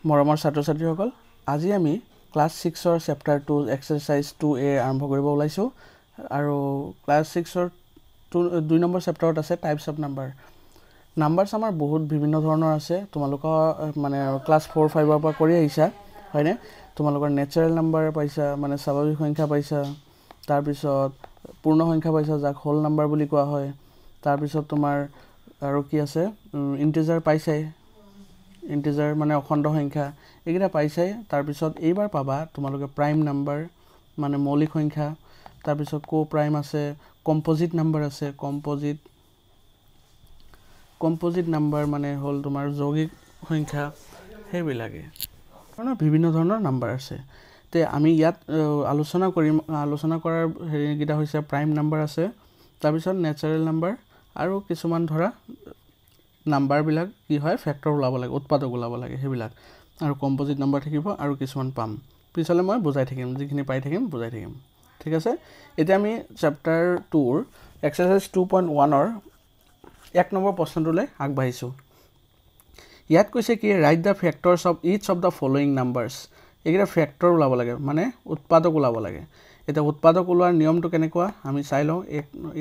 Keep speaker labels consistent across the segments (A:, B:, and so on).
A: মৰমৰ ছাত্ৰ-ছাত্ৰীসকল আজি আমি ক্লাছ 6 ৰ চেপ্টাৰ 2 এক্সাৰসাইজ 2a আৰম্ভ কৰিব ওলাইছো আৰু ক্লাছ 6 ৰ 2 নম্বৰ চেপ্টাৰত আছে টাইপস অফ নাম্বাৰ নাম্বাৰছ আমাৰ বহুত বিভিন্ন ধৰণৰ আছে তোমালোক মানে ক্লাছ 4 5 ৰ পৰা কৰি আহিছা হয়নে তোমালোকৰ নেচাৰেল নাম্বাৰ পাইছা মানে স্বাভাৱিক সংখ্যা পাইছা তাৰ পিছত পূৰ্ণ সংখ্যা পাইছা যাক হোল নাম্বাৰ বুলি কোৱা হয় তাৰ পিছত তোমাৰ আৰু কি আছে ইন্টিজাৰ পাইছাই ইন্টিজাৰ মানে অখণ্ড সংখ্যা এগিৰা পাইছাই তাৰ পিছত এইবাৰ পাবা তোমালোকে প্ৰাইম নাম্বাৰ মানে মৌলিক সংখ্যা তাৰ পিছত কো প্ৰাইম আছে কম্পোজিট নাম্বাৰ আছে কম্পোজিট নাম্বাৰ মানে হল তোমাৰ যৌগিক সংখ্যা হেবিলাকে মানে বিভিন্ন ধৰণৰ নাম্বাৰ আছে তে আমি ইয়াত আলোচনা কৰাৰ হেৰিগিটা হৈছে প্ৰাইম নাম্বাৰ আছে তাৰ পিছত নেচাৰেল নাম্বাৰ আৰু কিছুমান ধৰা নাম্বাৰ বিলাক কি হয় ফ্যাক্টৰ ওলাব লাগে উৎপাদক ওলাব লাগে হেবিলাক আৰু কম্পোজিট নাম্বাৰ থাকিব আৰু কিছুমান পাম পিছলে মই বুজাই থাকিম যিখিনি পাই থাকিম বুজাই থাকিম ঠিক আছে এতিয়া আমি চেপ্টাৰ 2 ৰ এক্সাৰসাইজ 2.1 ৰ 1 নম্বৰ প্ৰশ্নটোলৈ আগবাঢ়িছো ইয়াত কৈছে কি write the factors of each of the following numbers এগিৰা ফ্যাক্টৰ ওলাব লাগে মানে উৎপাদক ওলাব লাগে এটা উৎপাদক ওলোৱাৰ নিয়মটো কেনেকুৱা আমি চাই লওঁ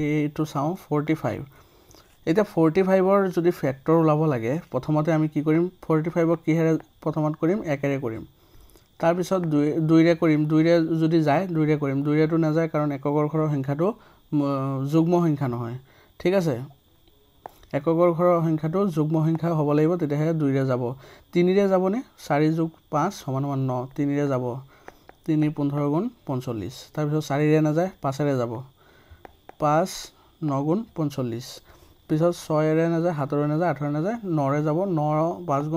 A: এইটো চাওঁ 45 এটা 45 ৰ যদি ফ্যাক্টৰ ওলাব লাগে প্ৰথমতে আমি কি কৰিম 45 ক কিহেৰে প্ৰথমত কৰিম একেৰে কৰিম তাৰ পিছত 2 ৰে কৰিম 2 ৰে যদি যায় 2 ৰে কৰিম 2 ৰেটো না যায় কাৰণ এককৰ ঘৰৰ সংখ্যাটো যুগ্ম সংখ্যা নহয় ঠিক আছে এককৰ ঘৰৰ সংখ্যাটো যুগ্ম সংখ্যা হ'ব লাগিব তেতিয়াহে 2 ৰে যাব 3 ৰে যাব নে 4 + 5 = 9 3 ৰে যাব 3 15 × 45 তাৰ পিছত 4 ৰে না যায় 5 ৰে যাব 5 9 × 45 পিছত 6 ৰে না যায় 7 ৰে না যায় 8 ৰে না যায় 9 ৰে যাব 9 5 ×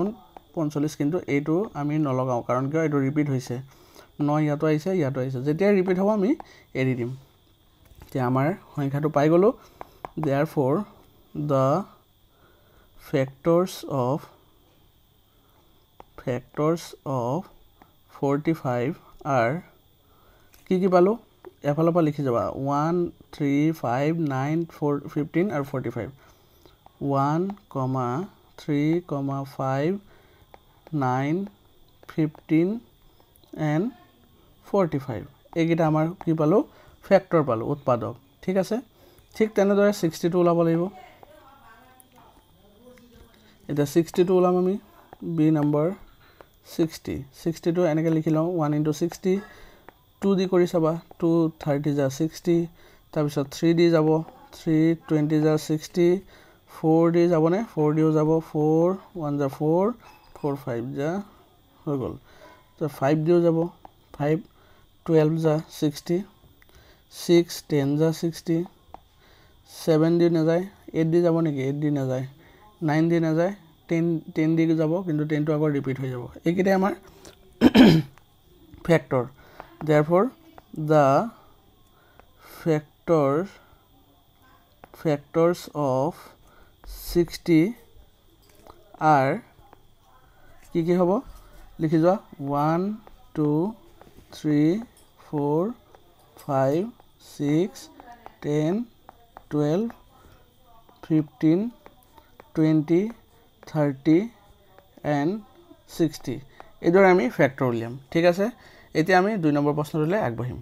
A: 45 কিন্তু এইটো আমি নলগাও কাৰণ কিয় এইটো ৰিপিট হৈছে 9 ইয়াতো আহিছে যেতিয়া ৰিপিট হ'ব আমি এৰি দিম তে আমাৰ সংখ্যাটো পাই গলো therefore the factors of 45 are কি পালো এফালৰ পৰা লিখি যাবা 1 3 5 9 4 15 আৰু 45 1 3 5 9 15 and 45 এইগিটা আমাৰ কি পালো ফ্যাক্টৰ পালো উৎপাদক ঠিক আছে ঠিক তেনেদৰে 62 ওলাব লাগিব এটা 62 ওলাম আমি বি নম্বৰ 62 এনেকে লিখি লওঁ 1 * 60 2 দি কৰি চাবা 2 30 যা 60 তাৰ পিছত 3 দি যাব 3 20 যা 60 4 দি যাব নে 4 দিও যাব 4 1 যা 4 4 5 যা হৈ গল তো 5 দিও যাব 5 12 যা 60 6 10 যা 60 7 দি না যায় 8 দি যাব নেকি 8 দি না যায় 9 দি না যায় 10 দি যাব কিন্তু 10 টো আগৰ ৰিপিট হৈ যাব এইকিটা আমাৰ factor therefore the factors of 60 are কি হ'ব লিখি যোৱা 1 2 3 4 5 6 10 12 15 20 30 and 60 এইদৰে আমি ফ্যাক্টৰ উলিয়াম ঠিক আছে এতিয়া আমি 2 নম্বৰ প্ৰশ্নটোলৈ আগবাঢ়িম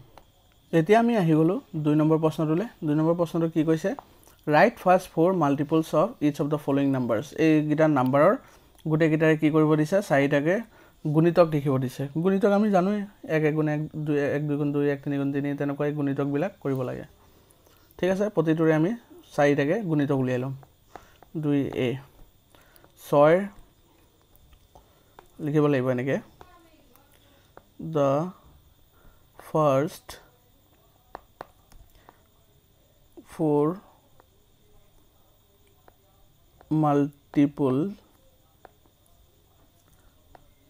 A: এতিয়া আমি আহি গলো 2 নম্বৰ প্ৰশ্নটোলৈ 2 নম্বৰ প্ৰশ্নটো কি কৈছে write first 4 multiples of each of the following numbers এই গিটা নাম্বাৰৰ গুটে গিটাৰে কি কৰিব দিছে চাৰিটাকে গুণিতক লিখিব দিছে গুণিতক আমি জানোই 1 * 1 2 1 2 * 2 1 3 * 3 তেনেকৈ গুণিতক বিলাক কৰিব লাগে ঠিক আছে প্ৰতিটোৰে আমি চাৰিটাকে গুণিতক উলিয়াই লম 2a 6 লিখিব লাগিব এনেকে the first 4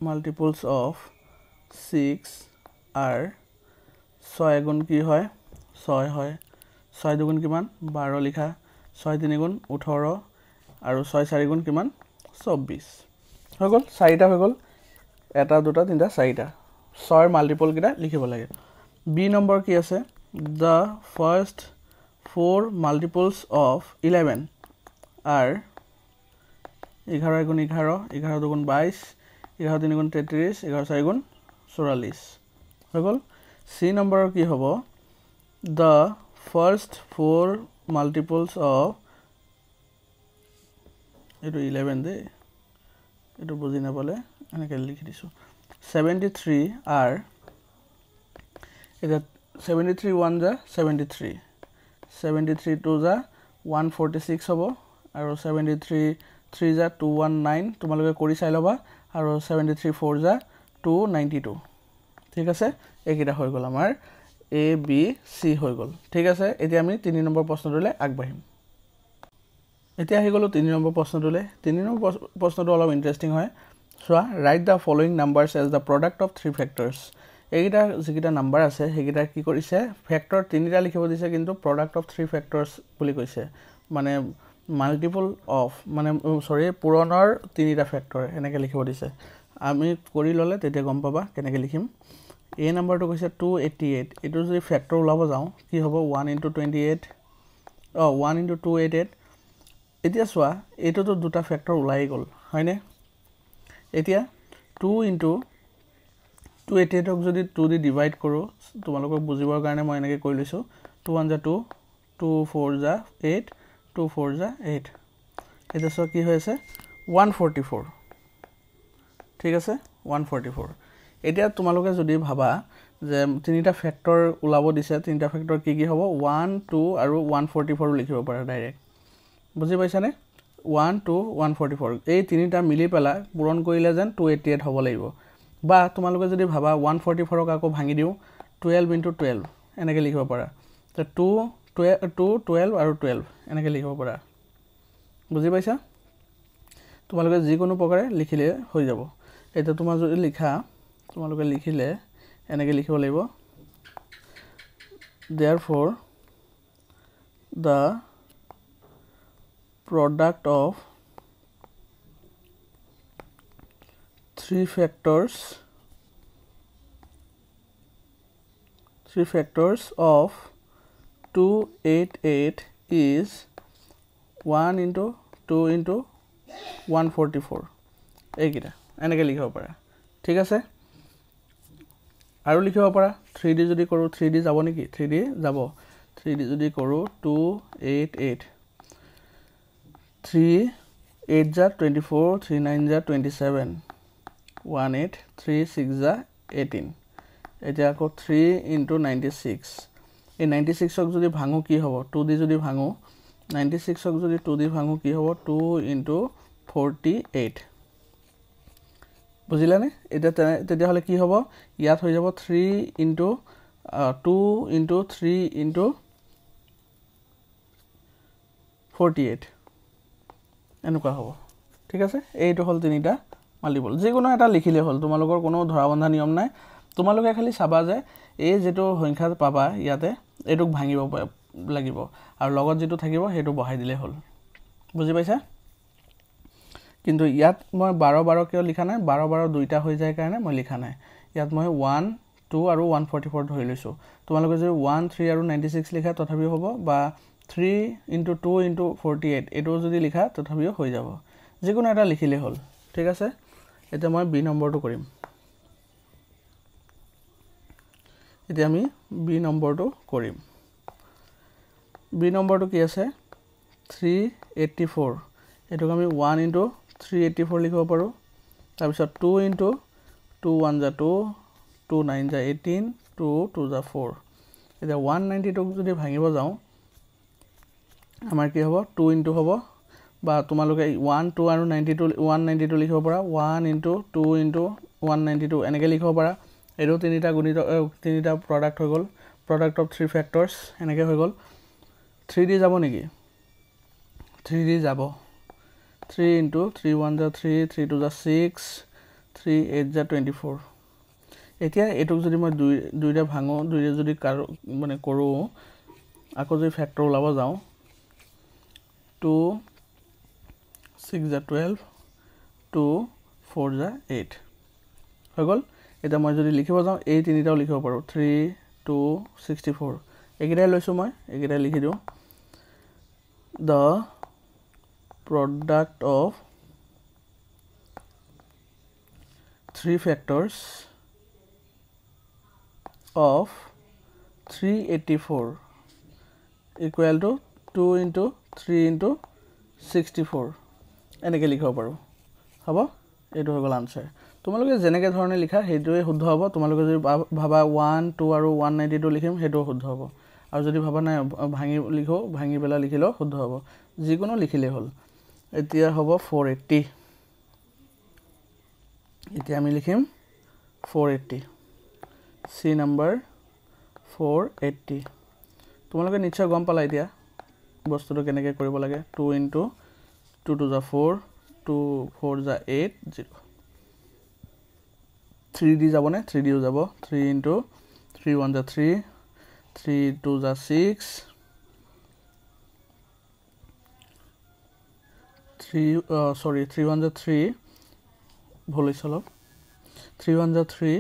A: multiples of 6 are 6 গুণ কি হয় 6 হয় 6 দুগুণ কিমান 12 লিখা 6 3 গুণ 18 আৰু 6 4 গুণ কিমান 24 হৈ গল চাৰিটা হৈ গল এটা দুটা তিনটা চাৰিটা 6 ৰ মাল্টিপল কিটা লিখিব লাগে বি নম্বৰ কি আছে the first 4 multiples of 11 are 11 * 11 11 * 2 = 22 11 3 গুণ 33 11 4 গুণ 44 হৈ গ'ল সি নম্বৰৰ কি হ'ব the first four multiples of এটো 11 দে এটো বুজি নাপালে এনেকৈ লিখি দিছো 73 are এটা 73 1 যা 73 73 2 যা 146 হ'ব আৰু 73 3 যা 219 তোমালোকে কৰি চাই লবা আৰু 73 4 যা 292 ঠিক আছে এইকিটা হৈ গ'ল আমাৰ A B C হৈ গ'ল ঠিক আছে এতিয়া আমি 3 নম্বৰ প্ৰশ্নটোলৈ আগবাঢ়িম এতিয়া আহি গ'লো 3 নম্বৰ প্ৰশ্নটোলৈ 3 নম্বৰ প্ৰশ্নটো অলপ ইন্টাৰেষ্টিং হয় চোৱা right the following numbers as the product of three factors এইকিটা যিকিটা নাম্বাৰ আছে সেইকিটা কি কৰিছে ফেক্টৰ তিনিটা লিখিব দিছে কিন্তু প্ৰডাক্ট অফ থ্ৰী ফেক্টৰছ বুলি কৈছে মানে মাল্টিপল অফ মানে সৰি পুৰণৰ তিনিটা ফেক্টৰ এনেকৈ লিখিব দিছে আমি কৰি ল'লে তেতিয়া গম পাবা কেনেকৈ লিখিম এ নাম্বাৰটো কৈছে 288 এটো যদি ফেক্টৰ ওলাব যাওঁ কি হ'ব 1 * 28 1 * 288 এতিয়া চোৱা এটোতো দুটা ফেক্টৰ ওলাই গ'ল হয়নে এতিয়া 2 * 288 ক যদি 2 দি ডিভাইড কৰো তোমালোকক বুজিবৰ কাৰণে মই এনেকৈ কৈ লৈছো 2 1 * 2 2 4 * 8 2 4 * 8 এটা সো কি হৈছে 144 ঠিক আছে 144 এতিয়া তোমালোকে যদি ভাবা যে তিনিটা ফেক্টৰ ওলাব দিছে তিনিটা ফেক্টৰ কি হ'ব 1 2 আৰু 144 লিখিব পাৰা ডাইৰেক্ট বুজি পাইছানে 1 2 144 এই তিনিটা মিলি পেলা পূৰণ কৰিলে যেন 288 হ'ব লাগিব বা তোমালোকে যদি ভাবা 144 ক আকৌ ভাঙি দিও 12 * 12 এনেকৈ লিখিব পাৰা তো 2 12 আৰু 12 এনেকৈ লিখিব পাৰা বুজি পাইছা তোমালোকে যিকোনো প্ৰকাৰে লিখিলে হৈ যাব এটা তোমাৰ যদি লিখা তোমালোকে লিখিলে এনেকৈ লিখিব লাগিব therefore the product of three factors of 288 is 1 * 2 * 144 এইকিটা এনেকৈ লিখিব পাৰা ঠিক আছে আৰু লিখিব পাৰা 3D যদি কৰো 3D যাব নেকি 3D যাব 3D যদি কৰো 288 3 8 যা 24 3 9 যা 27 18 3 6 যা 18 এটা আকৌ 3 * 96 এই 96 ক যদি ভাঙো কি হ'ব 2 দি যদি ভাঙো 96 ক যদি 2 দি ভাঙো কি হ'ব 2 * 48 বুজিলানে এটা তেতিয়া হলে কি হ'ব ইয়াত হৈ যাব 3 * 2 * 3 * 48 এনেকুৱা হ'ব ঠিক আছে এইটো হল তিনিটা মাল্টিপল যিকোনো এটা লিখিলে হল তোমালোকৰ কোনো ধৰাবন্ধা নিয়ম নাই তোমালোকে খালি চাবা যে এই যেটো সংখ্যা পাবা ইয়াতে এটুক ভাঙিব লাগিব আৰু লগত যেটো থাকিব হেতু বহাই দিলে হল বুজি পাইছা কিন্তু ইয়াত মই 12 12 কিয় লিখা নাই 12 12 দুইটা হৈ যায় কাৰণে মই লিখা নাই ইয়াত মই 1 2 আৰু 144 ধৰি লৈছো তোমালোকে যদি 1 3 আৰু 96 লিখা তথাপিও হ'ব বা 3 * 2 * 48 এটো যদি লিখা তথাপিও হৈ যাব যিকোনো এটা লিখিলে হল ঠিক আছে এতিয়া মই বি নম্বৰটো কৰিম এতিয়া আমি বি নম্বৰটো কৰিম বি নম্বৰটো কি আছে 384 এটোক আমি 1 * 384 লিখিব পাৰো তাৰ পিছত 2 * 2 1 যা 2 2 9 যা 18 2 2 যা 4 এটা 192 ক যদি ভাঙিব যাও আমাৰ কি হ'ব 2 * হ'ব বা তোমালোকে 1 2 আৰু 92 192 লিখিব পাৰা 1 * 2 * 192 এনেকৈ লিখিব পাৰা এটো তিনিটা গুণিত তিনিটা প্ৰডাক্ট হৈ গ'ল প্ৰডাক্ট অফ থ্ৰী ফেক্টৰছ এনেকৈ হৈ গ'ল 3D যাব নেকি 3D যাব 3 * 3 1 যা 3 3 2 যা 6 3 8 যা 24 এতিয়া এটুক যদি মই দুইটা ভাঙো দুইটা যদি মানে কৰো আকৌ যদি ফেক্টৰ ওলাব যাও 2 6 যা 12 2 4 যা 8 হৈ গ'ল এটা মই যদি লিখিব যাও এই তিনিটাও লিখিব পাৰো 3 2 64 একেটাই লৈছো মই একেটাই লিখি দিও the product of 3 factors of 384 equal to 2 into 3 into 64 এনেকৈ লিখিব পাৰোঁ হ'ব এইটো হৈ গ'ল আনসাৰ তোমালোকে যেনেকৈ ধৰণে লিখা সেইটোৱে শুদ্ধ হ'ব তোমালোকে যদি ভাবা 1 2 আৰু 192 লিখিম সেইটো শুদ্ধ হ'ব আৰু যদি ভাবা নাই ভাঙি লিখো ভাঙি পেলা লিখিলেও শুদ্ধ হ'ব যিকোনো লিখিলেই হ'ল এতিয়া হ'ব 480 এতিয়া আমি লিখিম 480 সি নাম্বাৰ 480 তোমালোকে নিশ্চয় গম পালা এতিয়া বস্তুটো কেনেকৈ কৰিব লাগে 2 into 2 to the 4 2 4 the 8 0 3 দি যাব নে 3 দিও যাব 3 into 3 1 the 3 3 2 the 6 3 1 the 3 ভুল হৈছে অলপ 3 1 the 3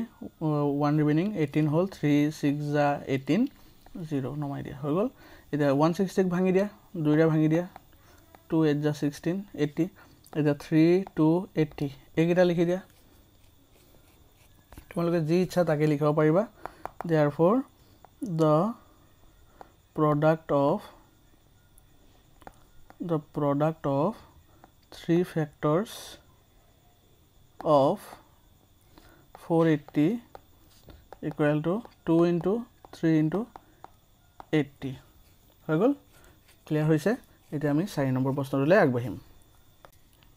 A: 1 remaining 18 হল 3 6 the 18 0 নমাই দিয়া হৈ গল এটা 160 ভাঙি দিয়া দুইটা ভাঙি দিয়া 2 8 the 16 80 এটা 3 2 80 এইকেইটা লিখি দিয়া তোমালোকে যি ইচ্ছা তাকে লিখিব পাৰিবা therefore the product of 3 factors of 480 equal to 2 into 3 into 80 হৈ গ'ল ক্লিয়াৰ হৈছে এতিয়া আমি 4 নম্বৰ প্ৰশ্নটোলৈ আগবাঢ়িম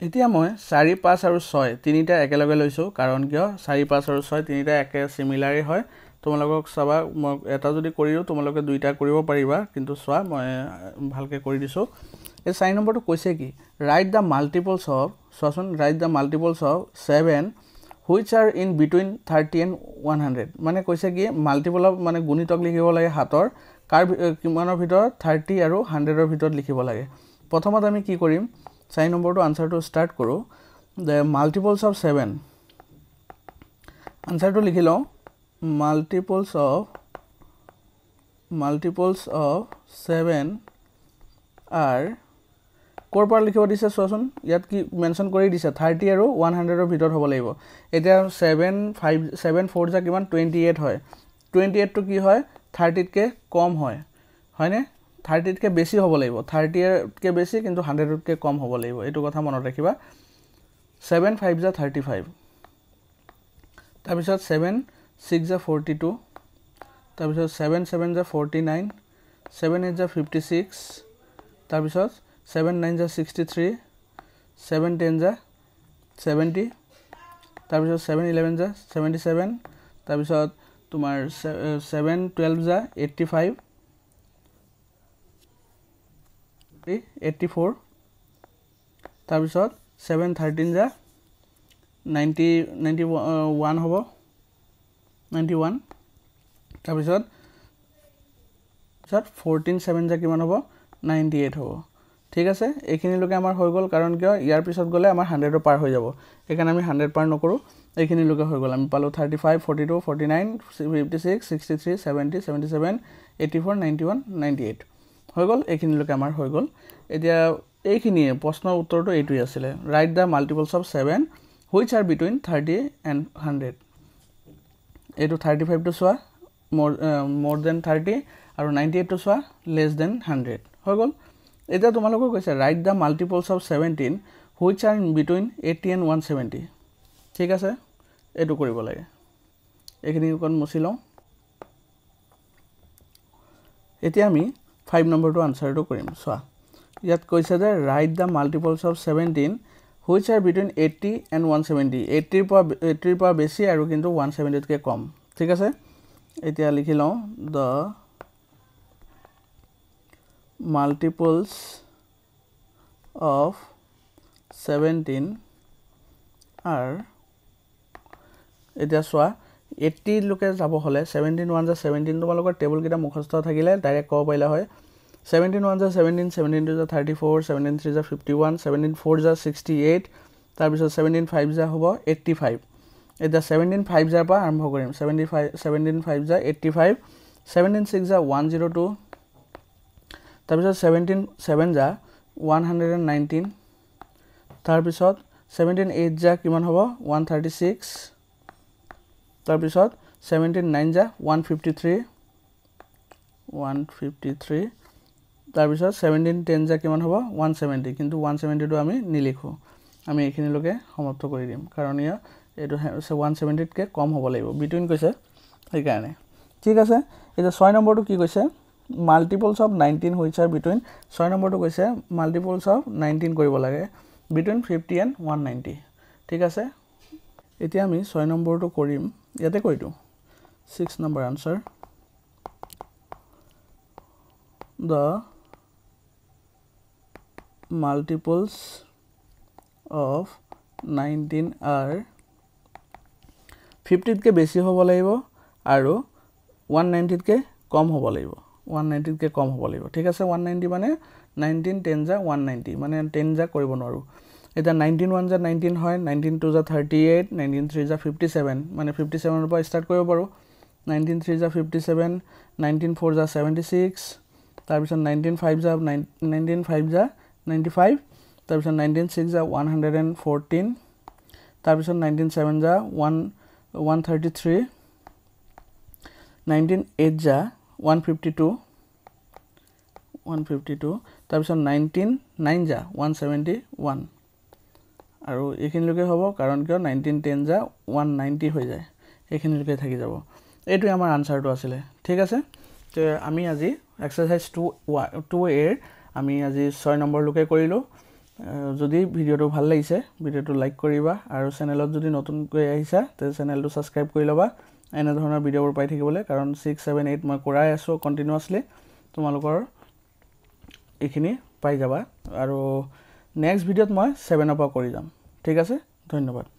A: এতিয়া মই 4 5 আৰু 6 তিনিটা একেলগে লৈছো কাৰণ কিয় 4 5 আৰু 6 তিনিটা একে সিমিলাৰই হয় তোমালোকক চাবা মই এটা যদি কৰিও তোমালোকে দুইটা কৰিব পাৰিবা কিন্তু চোৱা মই ভালকে কৰি দিছো এই 4 নম্বৰটো কৈছে কি write the multiples of সোৱাচোন write the multiples of 7 which are in between 30 and 100 মানে কৈছে কি মাল্টিপল অফ মানে গুণিতক লিখিব লাগে হাতৰ কাৰ কিমানৰ ভিতৰত 30 আৰু 100 ৰ ভিতৰত লিখিব লাগে প্ৰথমত আমি কি কৰিম 4 নম্বৰটো আনসাৰটো স্টাৰ্ট কৰো the multiples of 7 আনসাৰটো লিখি লও multiples of 7 are কোৰ পৰা লিখিব দিছে সোৱাচোন ইয়াত কি মেনশন কৰি দিছে 30 আৰু 100 ৰ ভিতৰত হ'ব লাগিব এতিয়া 7 4 যা কিমান 28 হয় 28 টো কি হয় 30 কে কম হয় হয়নে 30 কে বেছি হ'ব লাগিব 30 কে বেছি কিন্তু 100 কে কম হ'ব লাগিব এটো কথা মনত ৰাখিবা 7 5 যা 35 তাৰ পিছত 7 6 যা 42 তাৰ পিছত 7 7 যা 49 7 8 যা 56 তাৰ পিছত 7 9 যা 63 7 10 যা 70 তাৰ পিছত 7 11 যা 77 তাৰ পিছত তোমাৰ 7 12 যা 85 84 তাৰ পিছত 7 13 যা 91 হ'ব 91 তাৰ পিছত 14 7 যা কিমান হ'ব 98 হ'ব ঠিক আছে এইখিনি লোকে আমাৰ হৈ গল কাৰণ কিয় ইয়াৰ পিছত গলে আমাৰ 100 পাৰ হৈ যাব এখানে আমি 100 পাৰ নকৰো এইখিনি লোকে হৈ গল আমি পালো 35 42 49 56 63 70 77 84 91 98 হৈ গল এইখিনি লোকে আমাৰ হৈ গল এতিয়া এইখিনি প্ৰশ্নৰ উত্তৰটো এইটোই আছিল write the multiples of 7 which are between 30 and 100 এইটো 35 টো চোৱা more than 30 আৰু 98 টো চোৱা less than 100 হৈ গল এটা তোমালোকক কৈছে write the multiples of 17 which are in between 80 and 170 ঠিক আছে এটো কৰিব লাগে এইখিনি কোন মুছিলো এতিয়া আমি 5 নম্বৰটো আনসাৰটো কৰিম চোৱা ইয়াত কৈছে যে write the multiples of 17 which are between 80 and 170 80 পৰা বেছি আৰু কিন্তু 170 তকে কম ঠিক আছে এতিয়া লিখি লও the multiples of 17 are এটা সোয়া 80 লোকে যাব হলে 17 1 যা 17 তোমালোকৰ টেবুল কিটা মুখস্থ থাকিলে ডাইৰেক্ট কব পাইলা হয় 17 1 যা 17 17 2 যা 34 17 3 যা 51 17 4 যা 68 তাৰ পিছত 17 5 যা হ'ব 85 এটা 17 5 যা পৰা আৰম্ভ কৰিম 17 5 যা 85 17 6 যা 102 তাৰ পিছত 17 7 যা 119 তাৰ পিছত 17 8 যা কিমান হ'ব 136 তাৰপিছত 17 9 যা 153 তাৰপিছত 17 10 যা কিমান হ'ব 170 কিন্তু 170 টো আমি নিলিখো আমি এইখিনিলৈকে সমাপ্ত কৰি দিম কাৰণ এইটো 170 তকৈ কম হ'ব লাগিব বিটুইন কৈছে সেইকাৰণে ঠিক আছে এতিয়া 6 নম্বৰটো কি কৈছে মাল্টিপলছ অফ 19 which are between 6 নম্বৰটো কৈছে মাল্টিপলছ অফ 19 কৰিব লাগে between 50 and 190 ঠিক আছে এতিয়া আমি 6 নম্বৰটো কৰিম ইয়াতে কৈ দিওঁ 6 number answer the multiples of 19 are 50 তকৈ বেছি হ'ব লাগিব আৰু 190 তকৈ কম হ'ব লাগিব 190 তকৈ কম হ'ব লাগিব ঠিক আছে 190 মানে 19 10 যা 190 মানে 10 যা কৰিব নোৱাৰো এটা 19 1 যা 19 হয় 19 2 যা 38 19 3 যা 57 মানে 57 ৰ পৰা স্টাৰ্ট কৰিব পাৰো 19 3 যা 57 19 4 যা 76 তাৰপিছত 19 5 যা 19 5 যা 95 তাৰপিছত 19 6 যা 114 তাৰপিছত 19 7 যা 133 19 8 যা 152 তাৰপিছত 19 9 যা 171 আৰু এইখিনিলৈকে হ'ব কাৰণ কিয় 19 10 যা 190 হৈ যায় এইখিনিলৈকে থাকি যাব এইটোৱে আমাৰ আনসাৰটো আছিলে ঠিক আছে তে আমি আজি এক্সাৰসাইজ 2a আমি আজি 6 নম্বৰলৈকে কৰিলো যদি ভিডিওটো ভাল লাগিছে ভিডিওটো লাইক কৰিবা আৰু চেনেলত যদি নতুনকৈ আহিছা তে চেনেলটো সাবস্ক্ৰাইব কৰি লবা এনে ধৰণৰ ভিডিওবোৰ পাই থাকিবলৈ কাৰণ 6 7 8 মই কৰাই আছো কন্টিনিউয়াছলি তোমালোকৰ এইখিনি পাই যাবা আৰু নেক্সট ভিডিওত মই 7 ৰ পৰা কৰি যাম ঠিক আছে ধন্যবাদ